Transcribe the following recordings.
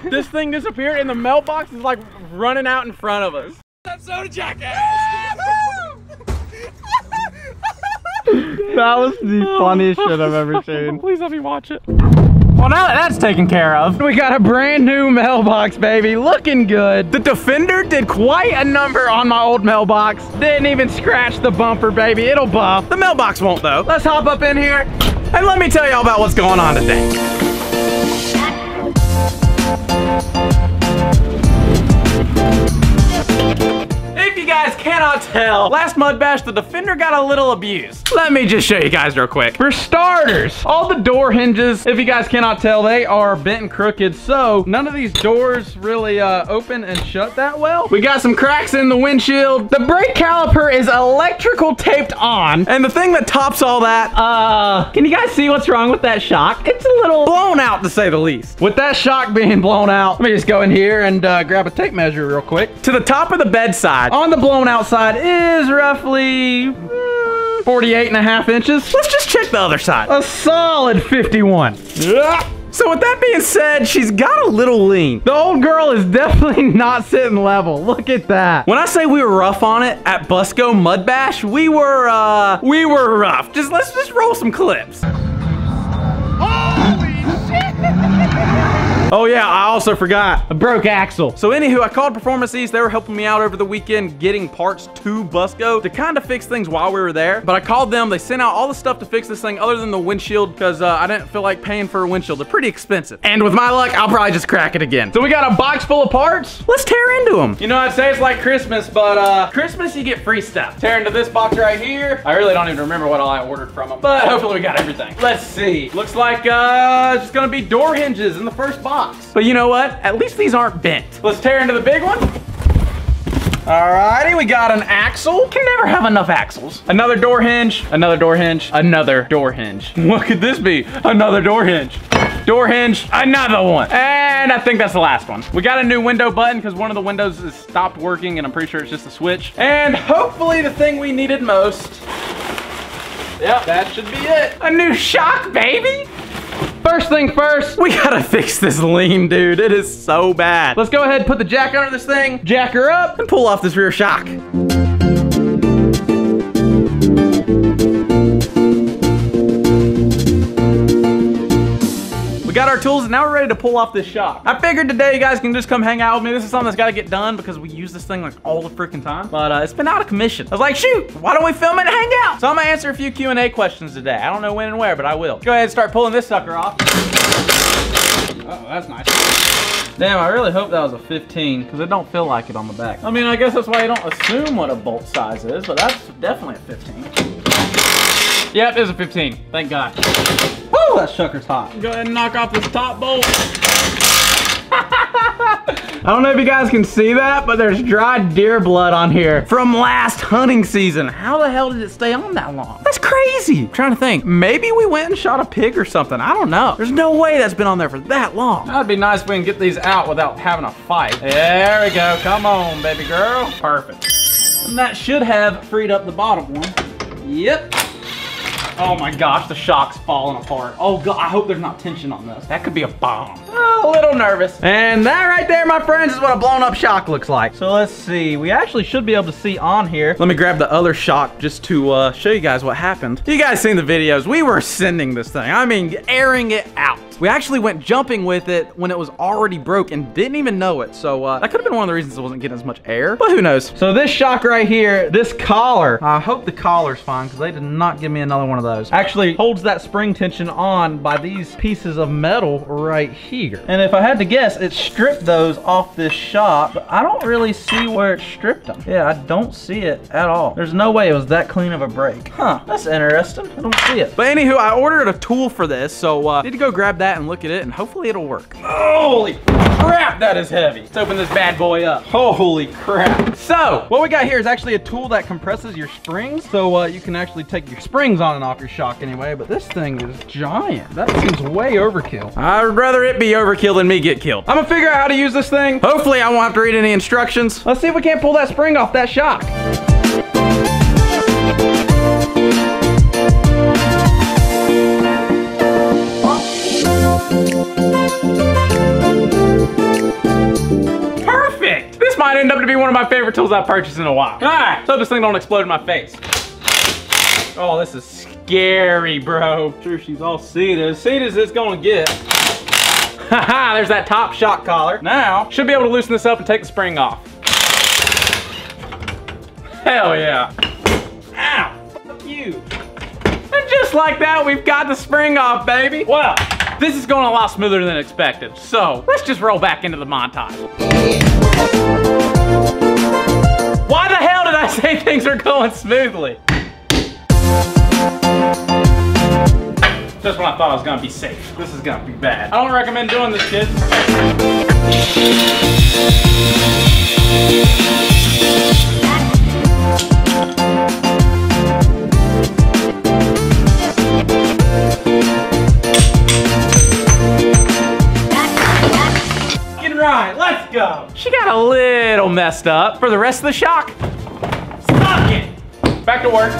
This thing disappeared and the mailbox is like running out in front of us. That soda jackass! That was the funniest shit I've ever seen. Please let me watch it. Well, now that that's taken care of, we got a brand new mailbox, baby. Looking good. The Defender did quite a number on my old mailbox. Didn't even scratch the bumper, baby. It'll buff. The mailbox won't, though. Let's hop up in here and let me tell y'all about what's going on today. If you guys cannot tell, last Mud Bash, the Defender got a little abused. Let me just show you guys real quick. For starters, all the door hinges, if you guys cannot tell, they are bent and crooked, so none of these doors really open and shut that well. We got some cracks in the windshield. The brake caliper is electrical taped on, and the thing that tops all that, can you guys see what's wrong with that shock? It's a little blown out, to say the least. With that shock being blown out, let me just go in here and grab a tape measure real quick. To the top of the bedside, on the blown out side is roughly 48.5 inches. Let's just check the other side. A solid 51. So with that being said, she's got a little lean. The old girl is definitely not sitting level. Look at that. When I say we were rough on it at Busco Mud Bash, we were rough. Let's just roll some clips. Oh yeah, I also forgot. A broke axle. So anywho, I called Performance East. They were helping me out over the weekend getting parts to Busco to kind of fix things while we were there. But I called them. They sent out all the stuff to fix this thing other than the windshield because I didn't feel like paying for a windshield. They're pretty expensive. And with my luck, I'll probably just crack it again. So we got a box full of parts. Let's tear into them. You know, I'd say it's like Christmas, but Christmas, you get free stuff. Tear into this box right here. I really don't even remember what all I ordered from them, but hopefully we got everything. Let's see. Looks like it's just gonna be door hinges in the first box. But you know what? At least these aren't bent. Let's tear into the big one. Alrighty, we got an axle. Can never have enough axles. Another door hinge, another door hinge, another door hinge. What could this be? Another door hinge. Door hinge, another one. And I think that's the last one. We got a new window button because one of the windows has stopped working and I'm pretty sure it's just a switch. And hopefully the thing we needed most. Yep, that should be it. A new shock, baby. First thing first, we gotta fix this lean, dude. It is so bad. Let's go ahead and put the jack under this thing, jack her up, and pull off this rear shock. Got our tools and now we're ready to pull off this shock. I figured today you guys can just come hang out with me. This is something that's got to get done because we use this thing like all the freaking time. But it's been out of commission. I was like, shoot, why don't we film it and hang out? So I'm gonna answer a few Q&A questions today. I don't know when and where, but I will. Go ahead and start pulling this sucker off. Oh, that's nice. Damn, I really hope that was a 15 because it don't feel like it on the back. I mean, I guess that's why you don't assume what a bolt size is, but that's definitely a 15. Yep, it is a 15. Thank God. Woo, that sucker's hot. Go ahead and knock off this top bolt. I don't know if you guys can see that, but there's dried deer blood on here from last hunting season. How the hell did it stay on that long? That's crazy. I'm trying to think. Maybe we went and shot a pig or something. I don't know. There's no way that's been on there for that long. That'd be nice if we can get these out without having a fight. There we go. Come on, baby girl. Perfect. And that should have freed up the bottom one. Yep. Oh my gosh, the shock's falling apart. Oh God, I hope there's not tension on this. That could be a bomb. Oh, a little nervous. And that right there, my friends, is what a blown up shock looks like. So let's see, we actually should be able to see on here. Let me grab the other shock just to show you guys what happened. You guys seen the videos. We were sending this thing. I mean, airing it out. We actually went jumping with it when it was already broke and didn't even know it. So that could have been one of the reasons it wasn't getting as much air, but who knows? So this shock right here, this collar, I hope the collar's fine because they did not give me another one of those. Actually holds that spring tension on by these pieces of metal right here. And if I had to guess, it stripped those off this shock, but I don't really see where it stripped them. Yeah, I don't see it at all. There's no way it was that clean of a break. Huh, that's interesting. I don't see it. But anywho, I ordered a tool for this, so I need to go grab that and look at it, and hopefully it'll work. Holy crap, that is heavy. Let's open this bad boy up. Holy crap. So, what we got here is actually a tool that compresses your springs, so you can actually take your springs on and off your shock anyway, but this thing is giant. That seems way overkill. I'd rather it be overkill than me get killed. I'm gonna figure out how to use this thing. Hopefully I won't have to read any instructions. Let's see if we can't pull that spring off that shock. to be one of my favorite tools I've purchased in a while. All right, so this thing don't explode in my face. Oh, this is scary, bro. Sure, she's all seated as it's gonna get. Haha, there's that top shock collar. Now, should be able to loosen this up and take the spring off. Hell yeah. Ow, fuck you. And just like that, we've got the spring off, baby. Well, this is going a lot smoother than expected. So, let's just roll back into the montage. Why the hell did I say things are going smoothly? Just when I thought I was gonna be safe. This is gonna be bad. I don't recommend doing this, kids. Get right, let's go. She got a little messed up for the rest of the shock. Stop it. Back to work.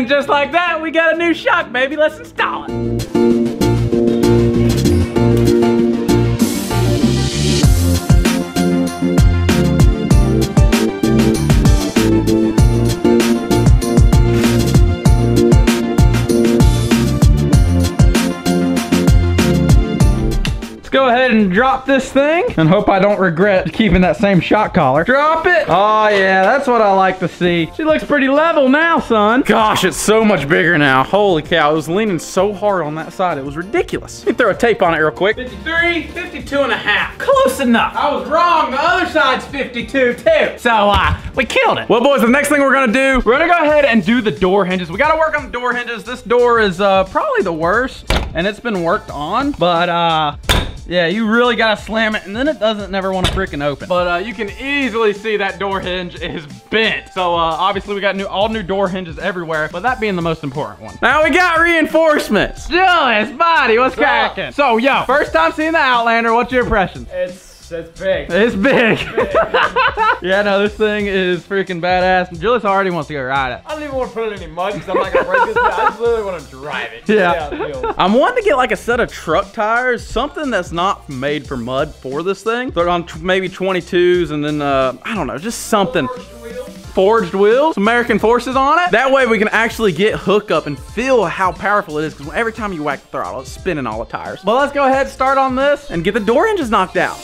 Just like that, we got a new shock, baby. Let's install it. Let's go ahead and drop this thing and hope I don't regret keeping that same shock collar. Drop it. Oh yeah, that's what I like to see. She looks pretty level now, son. Gosh, it's so much bigger now. Holy cow, it was leaning so hard on that side. It was ridiculous. Let me throw a tape on it real quick. 53, 52 and a half. Close enough. I was wrong. The other side's 52 too. So we killed it. Well, boys, the next thing we're gonna do, we're gonna go ahead and do the door hinges. We gotta work on the door hinges. This door is probably the worst, and it's been worked on, but yeah, you really gotta slam it, and then it doesn't never want to freaking open. But you can easily see that door hinge is bent. So obviously we got all new door hinges everywhere, but that being the most important one. Now we got reinforcements. Julius, buddy, what's cracking? So yo, first time seeing the Outlander, what's your impression? It's big. It's big. Yeah, no, this thing is freaking badass. Julius already wants to go ride it. I don't even want to put it in any mud because I'm not gonna break this thing. I just literally want to drive it. Yeah. I'm wanting to get like a set of truck tires, something that's not made for mud for this thing. Throw it on maybe 22s and then I don't know, just something. Forged wheels, American forces on it. That way we can actually get hook up and feel how powerful it is, because every time you whack the throttle, it's spinning all the tires. But let's go ahead and start on this and get the door hinges knocked out.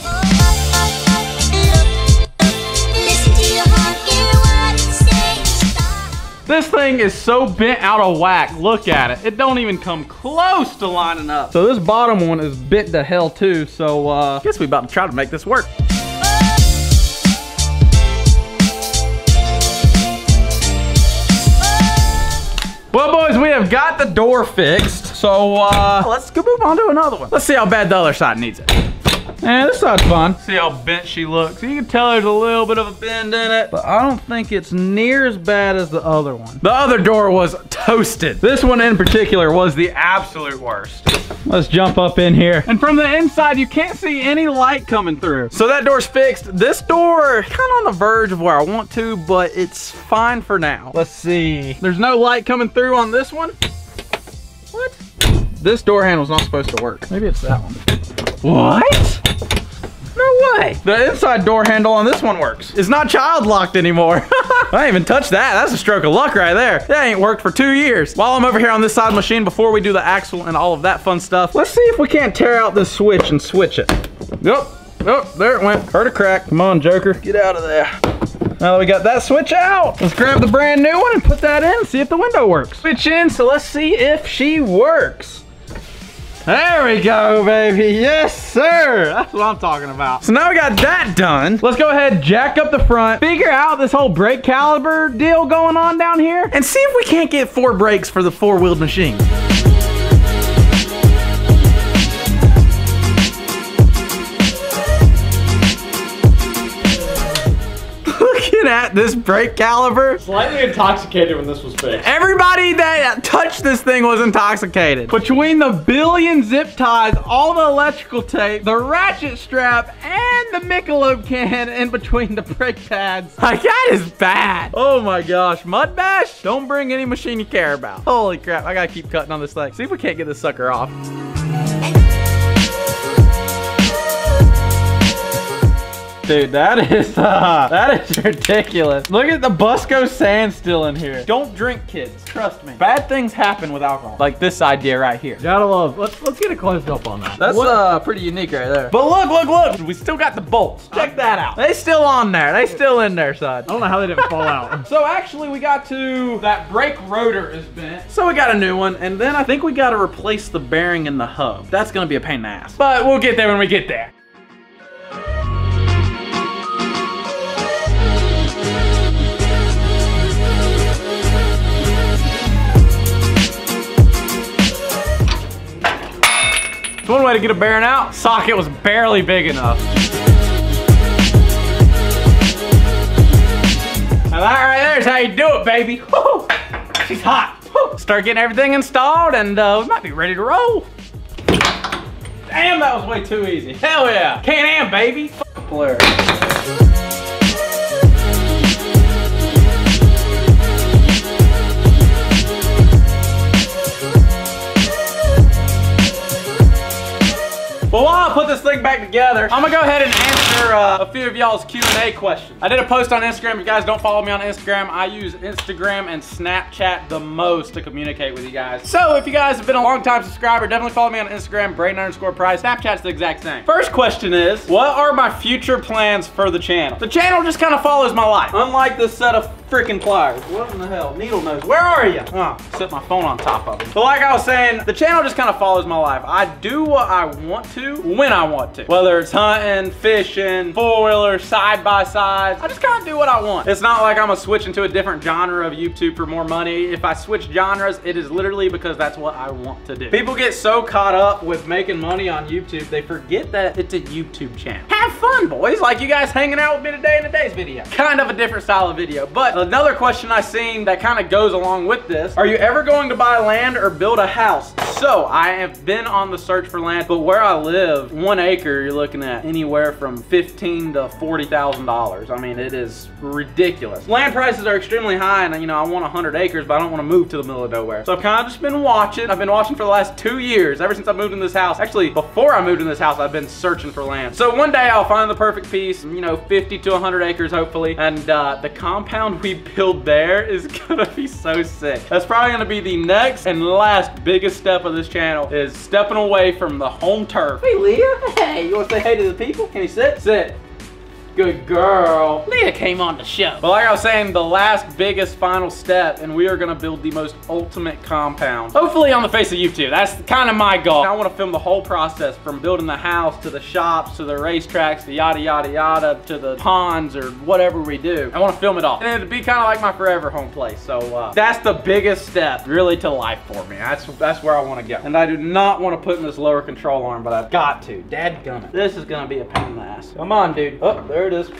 This thing is so bent out of whack. Look at it. It don't even come close to lining up. So this bottom one is bent to hell too. So I guess we about to try to make this work. Well, boys, we have got the door fixed. So let's go move on to another one. Let's see how bad the other side needs it. And this side's fun. See how bent she looks. You can tell there's a little bit of a bend in it, but I don't think it's near as bad as the other one. The other door was toasted. This one in particular was the absolute worst. Let's jump up in here. And from the inside, you can't see any light coming through. So that door's fixed. This door, kind of on the verge of where I want to, but it's fine for now. Let's see. There's no light coming through on this one. What? This door handle's not supposed to work. Maybe it's that one. What? No way. The inside door handle on this one works. It's not child locked anymore. I didn't even touch that. That's a stroke of luck right there. That ain't worked for 2 years. While I'm over here on this side of the machine, before we do the axle and all of that fun stuff, let's see if we can't tear out this switch and switch it. Yep. Oh, there it went. Heard a crack. Come on, Joker. Get out of there. Now that we got that switch out, let's grab the brand new one and put that in and see if the window works. Switch in, so let's see if she works. There we go, baby. Yes, sir. That's what I'm talking about. So now we got that done. Let's go ahead, jack up the front, figure out this whole brake caliper deal going on down here, and see if we can't get 4 brakes for the 4-wheeled machine. Looking at at this brake caliper. Slightly intoxicated when this was fixed. Everybody that touched this thing was intoxicated. Between the billion zip ties, all the electrical tape, the ratchet strap, and the Michelob can in between the brake pads. Like, that is bad. Oh my gosh. Mud bash? Don't bring any machine you care about. Holy crap. I gotta keep cutting on this thing. See if we can't get this sucker off. Dude, that is ridiculous. Look at the Busco sand still in here. Don't drink, kids. Trust me. Bad things happen with alcohol. Like this idea right here. Gotta love. Let's get a close up on that. That's pretty unique right there. But look. We still got the bolts. Check that out. They still on there. They still in there, son. I don't know how they didn't fall out. So actually we got to, that brake rotor is bent. So we got a new one. And then I think we got to replace the bearing in the hub. That's going to be a pain in the ass. But we'll get there when we get there. One way to get a bearing out, socket was barely big enough. Now that right there is how you do it, baby. Woo! She's hot. Woo! Start getting everything installed and we might be ready to roll. Damn, that was way too easy. Hell yeah. Can-Am, baby. Fuck Polaris. Well, while I put this thing back together, I'm gonna go ahead and answer a few of y'all's Q&A questions. I did a post on Instagram. If you guys don't follow me on Instagram, I use Instagram and Snapchat the most to communicate with you guys. So if you guys have been a long-time subscriber, definitely follow me on Instagram, Braden_Price. Snapchat's the exact same. First question is, what are my future plans for the channel? The channel just kind of follows my life. Unlike this set of freaking pliers. What in the hell? Needle nose. Where are you? Oh, set my phone on top of it. But like I was saying, the channel just kind of follows my life. I do what I want to when I want to. Whether it's hunting, fishing, four-wheeler, side-by-sides. I just kind of do what I want. It's not like I'm gonna switch into a different genre of YouTube for more money. If I switch genres, it is literally because that's what I want to do. People get so caught up with making money on YouTube, they forget that it's a YouTube channel. Have fun, boys. Like you guys hanging out with me today in today's video. Kind of a different style of video. But another question I seen that kind of goes along with this, are you ever going to buy land or build a house? So I have been on the search for land, but where I live, 1 acre, you're looking at anywhere from $15,000 to $40,000. I mean, it is ridiculous. Land prices are extremely high, and you know, I want 100 acres, but I don't want to move to the middle of nowhere. So I've kind of just been watching. I've been watching for the last 2 years, ever since I moved in this house. Actually, before I moved in this house, I've been searching for land. So one day I'll find the perfect piece, you know, 50 to 100 acres, hopefully. And the compound we build there is gonna be so sick. That's probably gonna be the next and last biggest step of this channel, is stepping away from the home turf. Hey, Leah. Hey, you want to say hey to the people? Can you sit? Sit. Good girl. Leah came on the show. But like I was saying, the last biggest final step, and we are gonna build the most ultimate compound. Hopefully on the face of YouTube. That's kind of my goal. I want to film the whole process from building the house to the shops to the racetracks, the yada yada yada, to the ponds or whatever we do. I want to film it all. And it'd be kind of like my forever home place. So that's the biggest step really to life for me. That's where I want to go. And I do not want to put in this lower control arm, but I've got to. Dadgummit. This is gonna be a pain in the ass. Come on, dude. Oh, there it is.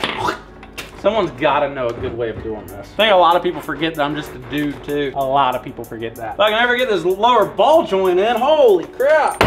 Someone's gotta know a good way of doing this. I think a lot of people forget that I'm just a dude too. A lot of people forget that. If I can ever get this lower ball joint in, holy crap.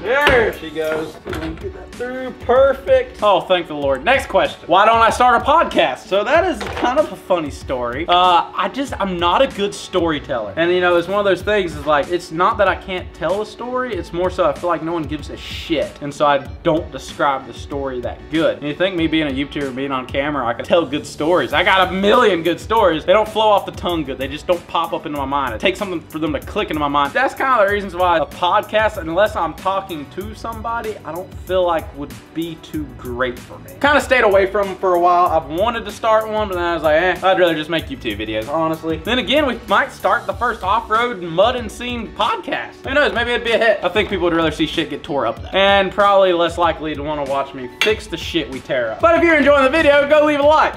There she goes. Get that through, perfect. Oh, thank the Lord. Next question. Why don't I start a podcast? So that is kind of a funny story. I'm not a good storyteller. And you know, it's one of those things, is like, it's not that I can't tell a story, it's more so I feel like no one gives a shit. And so I don't describe the story that good. And you think me being a YouTuber, being on camera, I can tell good stories. I got a million good stories. They don't flow off the tongue good. They just don't pop up into my mind. It takes something for them to click into my mind. That's kind of the reasons why a podcast, unless I'm talking to somebody, I don't feel like would be too great for me. Kind of stayed away from them for a while. I've wanted to start one, but then I was like, I'd rather just make YouTube videos, honestly. Then again, we might start the first off-road mud and scene podcast. Who knows, maybe it'd be a hit. I think people would rather see shit get tore up though. And probably less likely to want to watch me fix the shit we tear up. But if you're enjoying the video, go leave a like.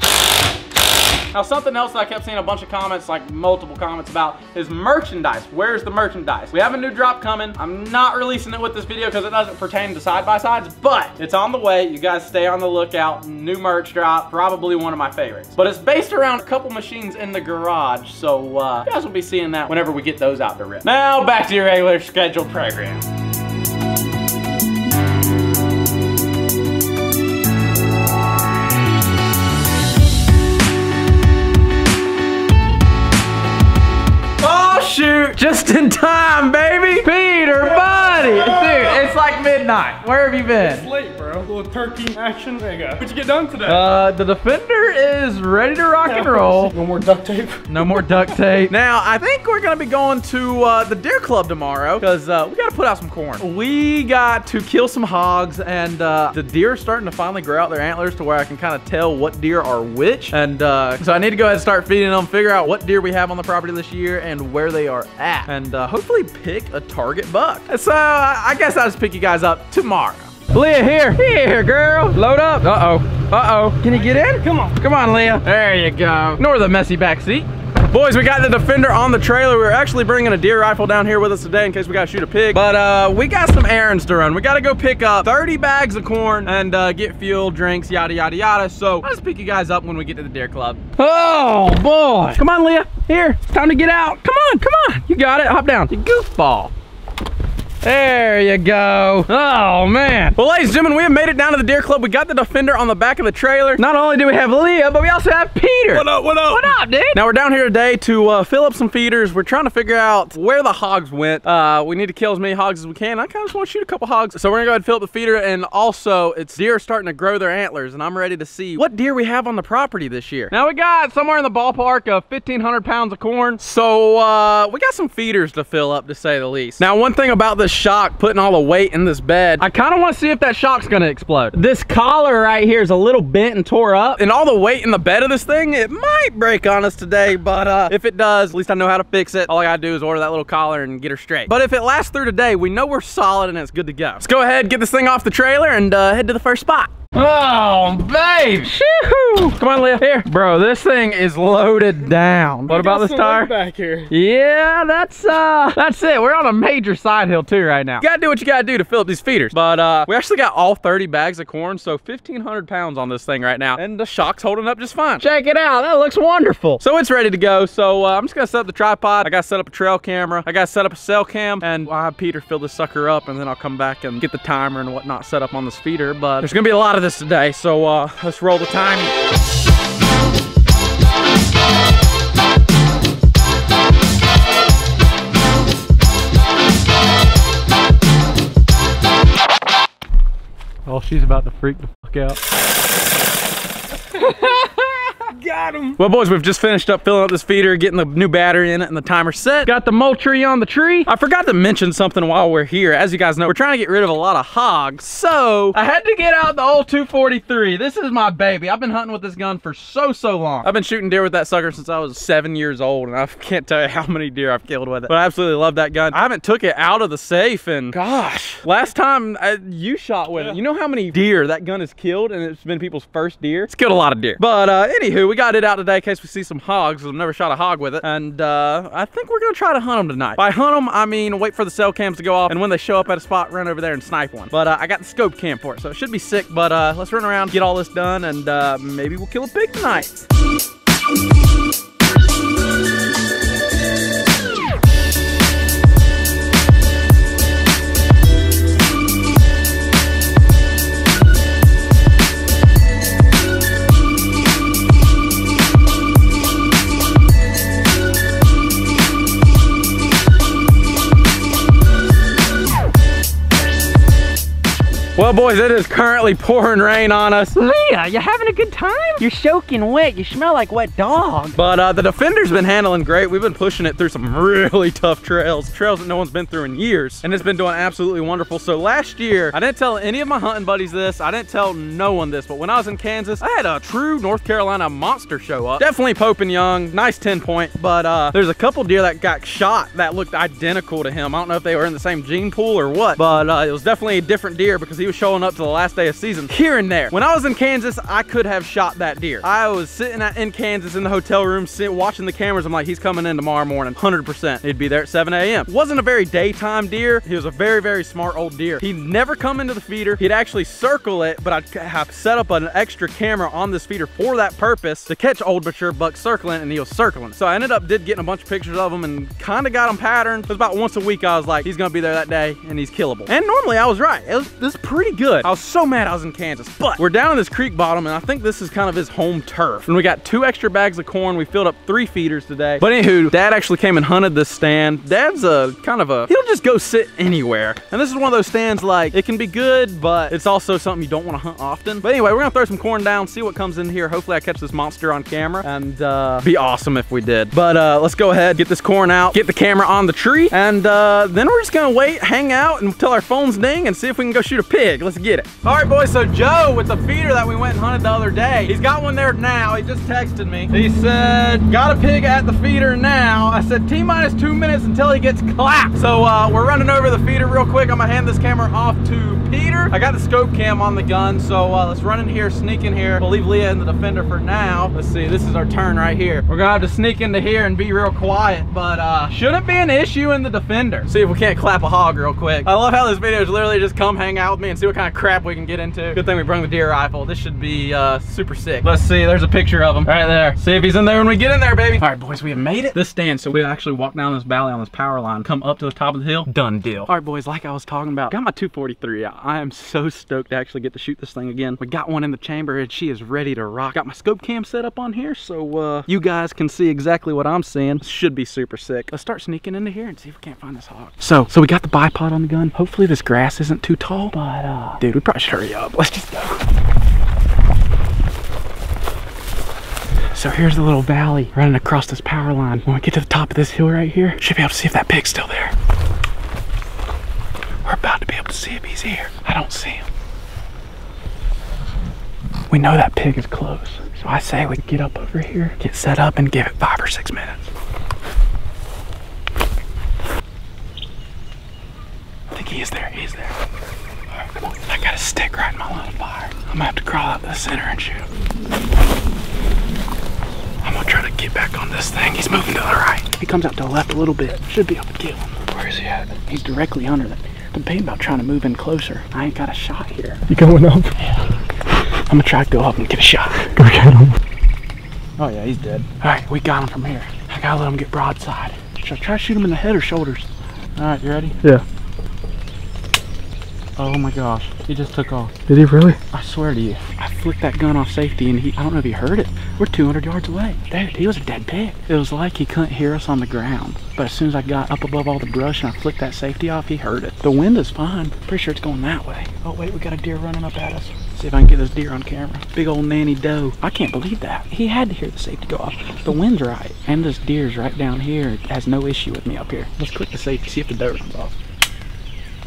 Now, something else that I kept seeing a bunch of comments, like multiple comments about, is merchandise. Where's the merchandise? We have a new drop coming. I'm not releasing it with this video because it doesn't pertain to side-by-sides, but it's on the way. You guys stay on the lookout. New merch drop, probably one of my favorites. But it's based around a couple machines in the garage, so you guys will be seeing that whenever we get those out to rip. Now, back to your regular scheduled program. Shoot, just in time, baby. Peter, buddy. Dude, it's like midnight. Where have you been? It's late, bro. A little turkey action. There you go. What'd you get done today? The Defender is ready to rock and roll. No more duct tape. No more duct tape. Now, I think we're gonna be going to the deer club tomorrow because we gotta put out some corn. We got to kill some hogs, and the deer are starting to finally grow out their antlers to where I can kind of tell what deer are which. And so I need to go ahead and start feeding them, figure out what deer we have on the property this year and where they are at, and hopefully pick a target buck. So I guess I'll just pick you guys up tomorrow. Leah, here, girl. Load up. Uh-oh. Can you get in? Come on, Leah. There you go. Ignore the messy back seat. Boys, we got the Defender on the trailer. We're actually bringing a deer rifle down here with us today in case we gotta shoot a pig. But we got some errands to run. We gotta go pick up 30 bags of corn and get fuel, drinks, yada, yada, yada. So I'll just pick you guys up when we get to the deer club. Oh, boy. Come on, Leah. Here, it's time to get out. Come on. You got it. Hop down. You goofball. There you go. Oh, man. Well, ladies and gentlemen, we have made it down to the deer club. We got the Defender on the back of the trailer. Not only do we have Leah, but we also have Peter. What up? What up, dude? Now, we're down here today to fill up some feeders. We're trying to figure out where the hogs went. We need to kill as many hogs as we can. I kind of just want to shoot a couple hogs. So we're going to go ahead and fill up the feeder. And also, it's deer starting to grow their antlers. And I'm ready to see what deer we have on the property this year. Now, we got somewhere in the ballpark of 1,500 pounds of corn. So we got some feeders to fill up, to say the least. Now, one thing about this shock, putting all the weight in this bed, I kind of want to see if that shock's gonna explode. This collar right here is a little bent and tore up, and all the weight in the bed of this thing, it might break on us today, but if it does, at least I know how to fix it. All I gotta do is order that little collar and get her straight. But if it lasts through today, we know we're solid and it's good to go. Let's go ahead, get this thing off the trailer, and head to the first spot. Oh, babe. Shoo-hoo. Come on, Leah. Here. Bro, this thing is loaded down. What about this tire? Back here. Yeah, that's it. We're on a major side hill too right now. You gotta do what you gotta do to fill up these feeders. But we actually got all 30 bags of corn, so 1,500 pounds on this thing right now. And the shock's holding up just fine. Check it out. That looks wonderful. So it's ready to go. So I'm just gonna set up the tripod. I gotta set up a trail camera. I gotta set up a cell cam. And I'll have Peter fill this sucker up, and then I'll come back and get the timer and whatnot set up on this feeder. But there's gonna be a lot of this today, so let's roll the time. Oh, she's about to freak the fuck out. Got him. Well, boys, we've just finished up filling up this feeder, getting the new battery in it and the timer set. Got the mole tree on the tree. I forgot to mention something while we're here. As you guys know, we're trying to get rid of a lot of hogs, so I had to get out the old 243. This is my baby. I've been hunting with this gun for so long. I've been shooting deer with that sucker since I was 7 years old, and I can't tell you how many deer I've killed with it. But I absolutely love that gun. I haven't took it out of the safe, and gosh, last time you shot with it, you know how many deer that gun has killed, and it's been people's first deer? It's killed a lot of deer. But anywho, we got it out today in case we see some hogs, because I've never shot a hog with it, and I think we're gonna try to hunt them tonight. By hunt them, I mean wait for the cell cams to go off, and when they show up at a spot, run over there and snipe one. But I got the scope cam for it, so it should be sick. But let's run around, get all this done, and maybe we'll kill a pig tonight. Well, boys, it is currently pouring rain on us. Leah, you having a good time? You're soaking wet. You smell like wet dog. But the Defender's been handling great. We've been pushing it through some really tough trails that no one's been through in years, and it's been doing absolutely wonderful. So last year, I didn't tell any of my hunting buddies this. I didn't tell no one this, but when I was in Kansas, I had a true North Carolina monster show up. Definitely Pope and Young, nice 10-point, but there's a couple deer that got shot that looked identical to him. I don't know if they were in the same gene pool or what, but it was definitely a different deer because he was showing up to the last day of season here and there. When I was in Kansas, I could have shot that deer. I was sitting in Kansas in the hotel room, watching the cameras. I'm like, he's coming in tomorrow morning, 100%. He'd be there at 7 a.m. Wasn't a very daytime deer. He was a very, very smart old deer. He'd never come into the feeder. He'd actually circle it, but I'd have set up an extra camera on this feeder for that purpose to catch old mature bucks circling, and he was circling. So I ended up getting a bunch of pictures of him and kind of got him patterned. It was about once a week I was like, he's gonna be there that day and he's killable. And normally I was right. This is pretty good. I was so mad I was in Kansas, but we're down in this creek bottom and I think this is kind of his home turf. And we got 2 extra bags of corn. We filled up 3 feeders today. But anywho, Dad actually came and hunted this stand. Dad's he'll just go sit anywhere. And this is one of those stands, like, it can be good, but it's also something you don't want to hunt often. But anyway, we're gonna throw some corn down, see what comes in here. Hopefully I catch this monster on camera, and be awesome if we did. But let's go ahead, get this corn out, get the camera on the tree, and then we're just gonna wait, hang out until our phones ding and see if we can go shoot a pig. Let's get it. All right, boys, so Joe with the feeder that we went and hunted the other day, he's got one there now. He just texted me. He said, got a pig at the feeder now. I said, T-minus 2 minutes until he gets clapped. So we're running over the feeder real quick. I'm gonna hand this camera off to Peter. I got the scope cam on the gun, so let's run in here, sneak in here. We'll leave Leah in the Defender for now. Let's see, this is our turn right here. We're gonna have to sneak into here and be real quiet, but shouldn't be an issue in the Defender. See if we can't clap a hog real quick. I love how this video is literally just come hang out with me and see what kind of crap we can get into. Good thing we brought the deer rifle. This should be super sick. Let's see, there's a picture of him right there. See if he's in there when we get in there, baby. All right, boys, we have made it. This stand, so we actually walk down this valley on this power line, come up to the top of the hill, done deal. All right, boys, like I was talking about, got my 243 out. I am so stoked to actually get to shoot this thing again. We got one in the chamber and she is ready to rock. Got my scope cam set up on here, so you guys can see exactly what I'm seeing. This should be super sick. Let's start sneaking into here and see if we can't find this hog. So we got the bipod on the gun. Hopefully this grass isn't too tall, but dude, we probably should hurry up. Let's just go. So here's the little valley running across this power line. When we get to the top of this hill right here, should be able to see if that pig's still there. We're about to be able to see if he's here. I don't see him. We know that pig is close. So I say we get up over here, get set up, and give it 5 or 6 minutes. I think he is there, he is there. All right, come on. I got a stick right in my line of fire. I'm gonna have to crawl out the center and shoot him. I'm gonna try to get back on this thing. He's moving to the right. He comes out to the left a little bit. Should be able to kill him. Where is he at? He's directly under that. I'm debating about trying to move in closer. I ain't got a shot here. You going up? Yeah. I'm gonna try to go up and get a shot. Go get him. Oh yeah, he's dead. All right, we got him from here. I gotta let him get broadside. Should I try to shoot him in the head or shoulders? All right, you ready? Yeah. Oh my gosh, he just took off. Did he really? I swear to you, I flicked that gun off safety and I don't know if he heard it. We're 200 yards away. Dude, he was a dead pig. It was like he couldn't hear us on the ground. But as soon as I got up above all the brush and I flicked that safety off, he heard it. The wind is fine. Pretty sure it's going that way. Oh wait, we got a deer running up at us. See if I can get this deer on camera. Big old nanny doe. I can't believe that. He had to hear the safety go off. The wind's right. And this deer's right down here. It has no issue with me up here. Let's click the safety, see if the doe runs off.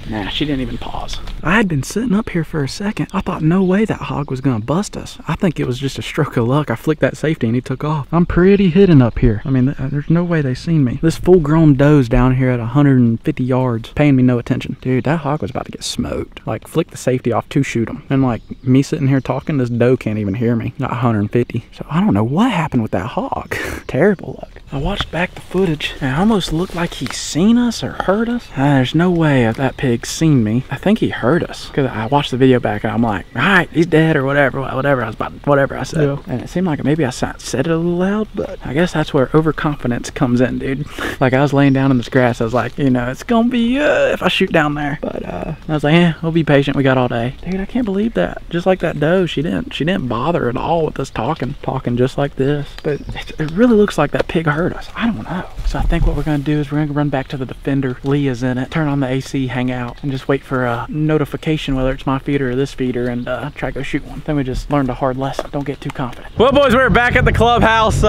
Nah, she didn't even pause. I had been sitting up here for a second. I thought no way that hog was gonna bust us. I think it was just a stroke of luck. I flicked that safety and he took off. I'm pretty hidden up here. I mean, there's no way they seen me. This full-grown doe's down here at 150 yards, paying me no attention. Dude, that hog was about to get smoked. Like, flick the safety off to shoot him. And like, me sitting here talking, this doe can't even hear me. Not 150. So I don't know what happened with that hog. Terrible luck. I watched back the footage and it almost looked like he seen us or heard us. There's no way that pig seen me. I think he heard us because I watched the video back and I'm like, all right, he's dead or whatever I said. Yeah. And it seemed like maybe I said it a little loud, but I guess that's where overconfidence comes in, dude. Like, I was laying down in this grass, I was like, you know, it's gonna be if I shoot down there. But I was like, yeah, we'll be patient, we got all day. Dude, I can't believe that. Just like that doe, she didn't bother at all with us talking just like this. But it really looks like that pig heard us. I don't know. So I think what we're gonna do is we're gonna run back to the Defender. Leah's in it, turn on the AC, hang out, and just wait for a notification whether it's my feeder or this feeder, and try to go shoot one. Then we just learned a hard lesson. Don't get too confident. Well, boys, we're back at the clubhouse.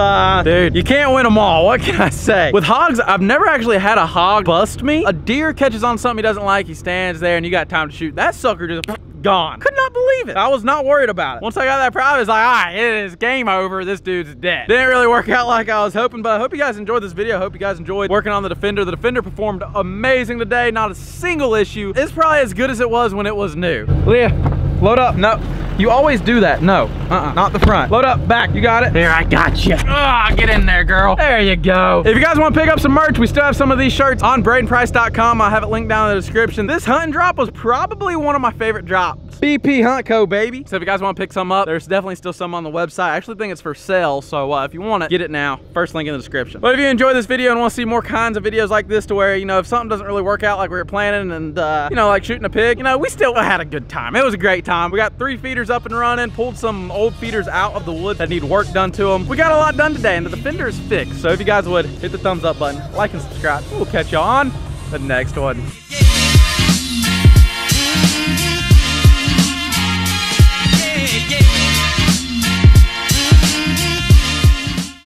Dude, you can't win them all. What can I say? With hogs, I've never actually had a hog bust me. A deer catches on something he doesn't like, he stands there and you got time to shoot. That sucker just gone. Could not believe it. I was not worried about it. Once I got that private, I was like, all right, it is game over. This dude's dead. Didn't really work out like I was hoping, but I hope you guys enjoyed this video. I hope you guys enjoyed working on the Defender. The Defender performed amazing today. Not a single issue. It's probably as good as it was when it was new. Leah, load up. No. You always do that. No, not the front. Load up, back. You got it? There, I got you. Ah, get in there, girl. There you go. If you guys want to pick up some merch, we still have some of these shirts on BradenPrice.com. I'll have it linked down in the description. This hunting drop was probably one of my favorite drops. BP Hunt Co, baby. So if you guys want to pick some up, there's definitely still some on the website. I actually think it's for sale, so if you want it, get it now. First link in the description. But if you enjoyed this video and want to see more kinds of videos like this to where, you know, if something doesn't really work out like we were planning and, you know, like shooting a pig, you know, we still had a good time. It was a great time. We got 3 feeders up and running, pulled some old feeders out of the wood that need work done to them. We got a lot done today, and the Defender is fixed. So if you guys would, hit the thumbs up button, like and subscribe. We'll catch y'all on the next one.